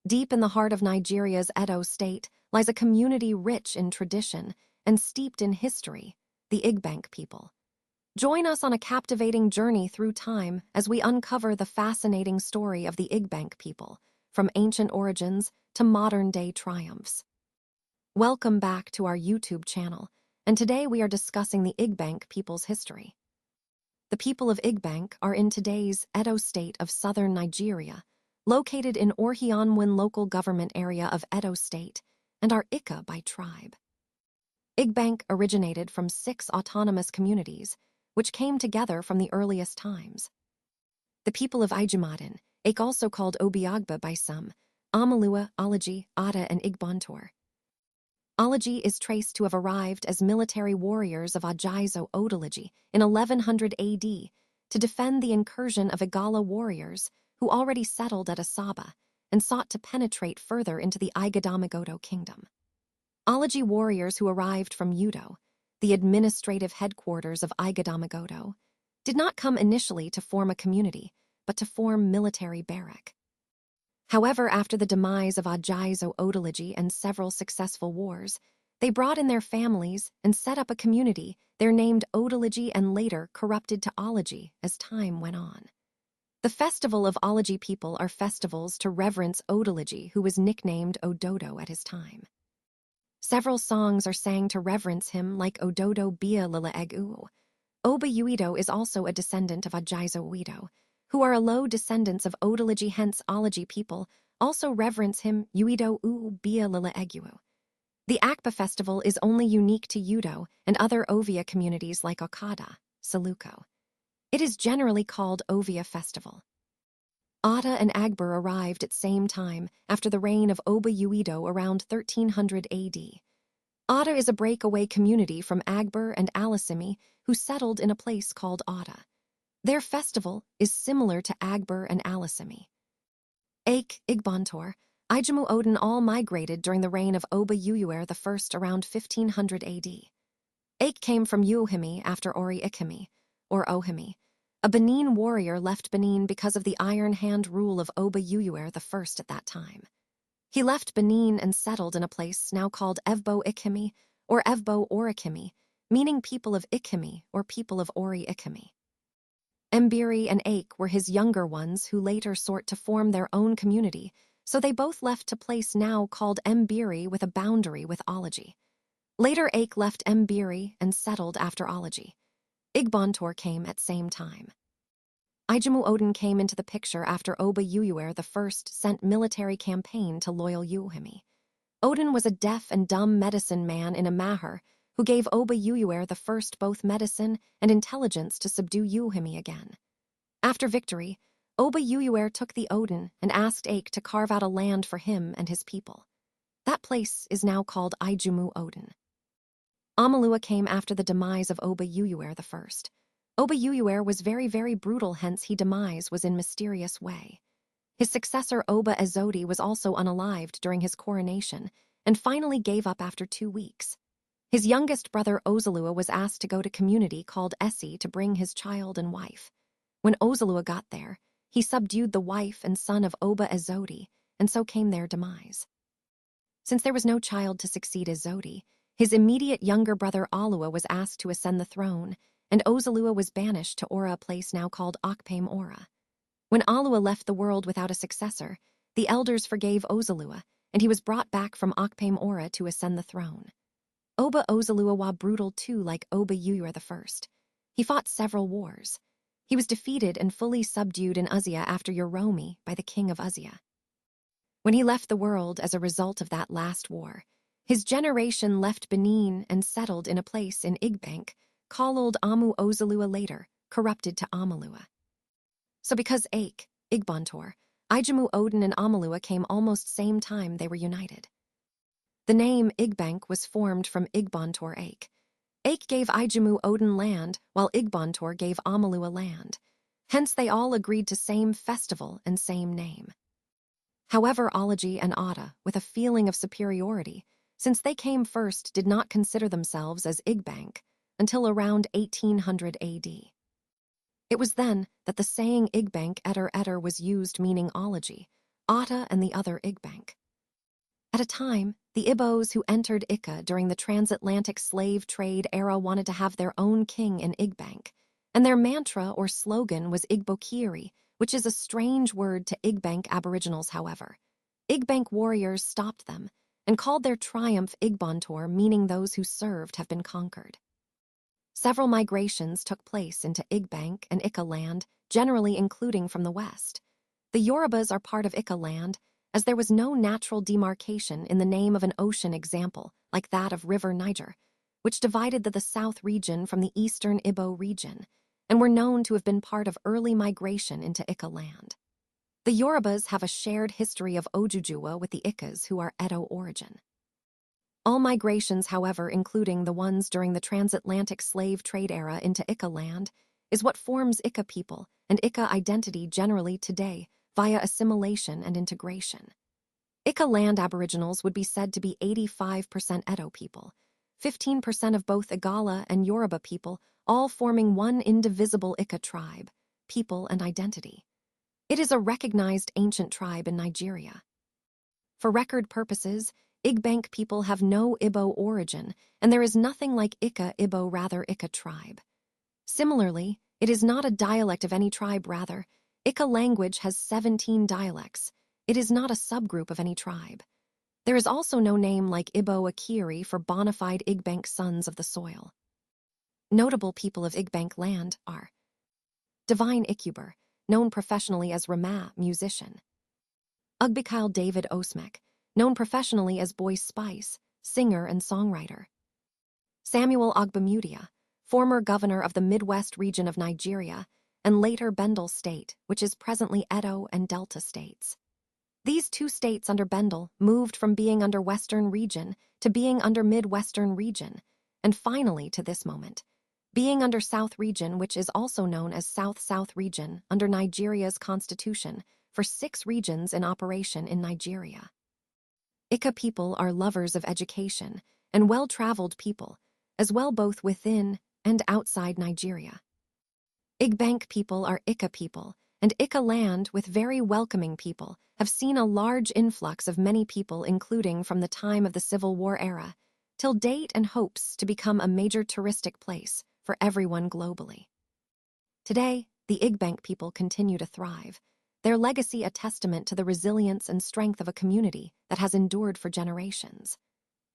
Deep in the heart of Nigeria's Edo state lies a community rich in tradition and steeped in history, the Igbanke people. Join us on a captivating journey through time as we uncover the fascinating story of the Igbanke people, from ancient origins to modern-day triumphs. Welcome back to our YouTube channel, and today we are discussing the Igbanke people's history. The people of Igbanke are in today's Edo state of southern Nigeria, located in Orhionwan local government area of Edo State, and are Ika by tribe. Igbanke originated from 6 autonomous communities, which came together from the earliest times. The people of Ijumadin, also called Obiagba by some, Amalua, Alaji, Ada, and Igbantor. Alaji is traced to have arrived as military warriors of Ajaizo Odiliji in 1100 AD to defend the incursion of Igala warriors who already settled at Asaba and sought to penetrate further into the Igadamagodo kingdom. Alaji warriors who arrived from Udo, the administrative headquarters of Igadamagodo, did not come initially to form a community, but to form military barrack. However, after the demise of Ajaizo Odiliji and several successful wars, they brought in their families and set up a community there named Odiliji and later corrupted to Alaji as time went on. The festival of Alaji people are festivals to reverence Odiliji, who was nicknamed Ododo at his time. Several songs are sang to reverence him, like Ododo Bia Lila Egu. Oba Uido is also a descendant of Ajaizo Uido, who are a low descendants of Odiliji, hence Alaji people also reverence him Uido U Bia Lila Egu. The Akba festival is only unique to Udo and other Ovia communities like Okada, Saluko. It is generally called Ovia Festival. Ada and Agbur arrived at same time after the reign of Oba Uido around 1300 AD. Ada is a breakaway community from Agbur and Alisimi who settled in a place called Ada. Their festival is similar to Agbur and Alisimi. Ake, Igbantor, Ijamu Odin all migrated during the reign of Oba Uyuer I around 1500 AD. Ake came from Uohimi after Ori Ikimi, or Ohimi. A Benin warrior left Benin because of the Iron Hand rule of Oba Uyuer I at that time. He left Benin and settled in a place now called Evbo Ikimi or Evbo Orikimi, meaning people of Ikimi or people of Ori Ikimi. Mbiri and Ake were his younger ones who later sought to form their own community, so they both left to place now called Mbiri with a boundary with Alaji. Later Ake left Mbiri and settled after Alaji. Igbantor came at same time. Ijamu Odin came into the picture after Oba Uyuer I sent military campaign to loyal Uohimi. Odin was a deaf and dumb medicine man in a Mahar who gave Oba Uyuer I both medicine and intelligence to subdue Uohimi again. After victory, Oba Uyuer took the Odin and asked Ake to carve out a land for him and his people. That place is now called Ijumu Odin. Amalua came after the demise of Oba Uyuer I. Oba Uyuer was very, very brutal, hence his demise was in mysterious way. His successor Oba Ezodi was also unalived during his coronation and finally gave up after 2 weeks. His youngest brother Ozalua was asked to go to community called Essi to bring his child and wife. When Ozalua got there, he subdued the wife and son of Oba Ezodi, and so came their demise. Since there was no child to succeed Ezodi, his immediate younger brother Alua was asked to ascend the throne, and Ozalua was banished to Ora, a place now called Okpame Ora. When Alua left the world without a successor, the elders forgave Ozalua, and he was brought back from Okpame Ora to ascend the throne. Oba Ozalua was brutal too, like Oba Uyuer I. He fought several wars. He was defeated and fully subdued in Uzia after Yoromi by the king of Uzia. When he left the world as a result of that last war, his generation left Benin and settled in a place in Igbanke, called Amu Ozalua later, corrupted to Amalua. So because Ake, Igbantor, Ijamu Odin and Amalua came almost same time, they were united. The name Igbanke was formed from Igbantor Ake. Ake gave Ijamu Odin land, while Igbantor gave Amalua land. Hence they all agreed to same festival and same name. However, Alaji and Ada, with a feeling of superiority, since they came first, did not consider themselves as Igbanke until around 1800 AD. It was then that the saying Igbanke Etter Etter was used, meaning Alaji, Ata and the other Igbank. At a time, the Igbos who entered Ika during the transatlantic slave trade era wanted to have their own king in Igbank, and their mantra or slogan was Igbokiri, which is a strange word to Igbank Aboriginals, however. Igbank warriors stopped them and called their triumph Igbontor, meaning those who served have been conquered. Several migrations took place into Igbank and Ika land, generally including from the west. The Yorubas are part of Ika land, as there was no natural demarcation in the name of an ocean example, like that of River Niger, which divided the south region from the eastern Ibo region, and were known to have been part of early migration into Ika land. The Yorubas have a shared history of Ojujua with the Ikas, who are Edo origin. All migrations, however, including the ones during the transatlantic slave trade era into Ika land, is what forms Ika people and Ika identity generally today, via assimilation and integration. Ika land Aboriginals would be said to be 85% Edo people, 15% of both Igala and Yoruba people, all forming one indivisible Ika tribe, people and identity. It is a recognized ancient tribe in Nigeria. For record purposes, Igbank people have no Ibo origin, and there is nothing like Ika Ibo, rather Ika tribe. Similarly, it is not a dialect of any tribe, rather, Ika language has 17 dialects. It is not a subgroup of any tribe. There is also no name like Ibo Akiri for bona fide Igbank sons of the soil. Notable people of Igbank land are Divine Ikuber, known professionally as Rama, musician. Ugbikyle David Osmek, known professionally as Boy Spice, singer and songwriter. Samuel Ogbamudia, former governor of the Midwest region of Nigeria, and later Bendel State, which is presently Edo and Delta states. These two states under Bendel moved from being under Western region to being under Midwestern region, and finally to this moment, being under South region, which is also known as South-South region under Nigeria's constitution, for 6 regions in operation in Nigeria. Ika people are lovers of education and well-traveled people, as well both within and outside Nigeria. Igbank people are Ika people, and Ika land, with very welcoming people, have seen a large influx of many people, including from the time of the Civil War era, till date, and hopes to become a major touristic place for everyone globally. Today, the Igbank people continue to thrive, their legacy a testament to the resilience and strength of a community that has endured for generations.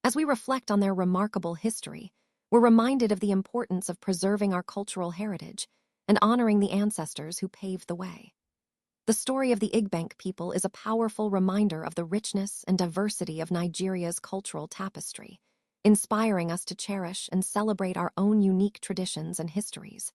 As we reflect on their remarkable history, we're reminded of the importance of preserving our cultural heritage and honoring the ancestors who paved the way. The story of the Igbank people is a powerful reminder of the richness and diversity of Nigeria's cultural tapestry, inspiring us to cherish and celebrate our own unique traditions and histories.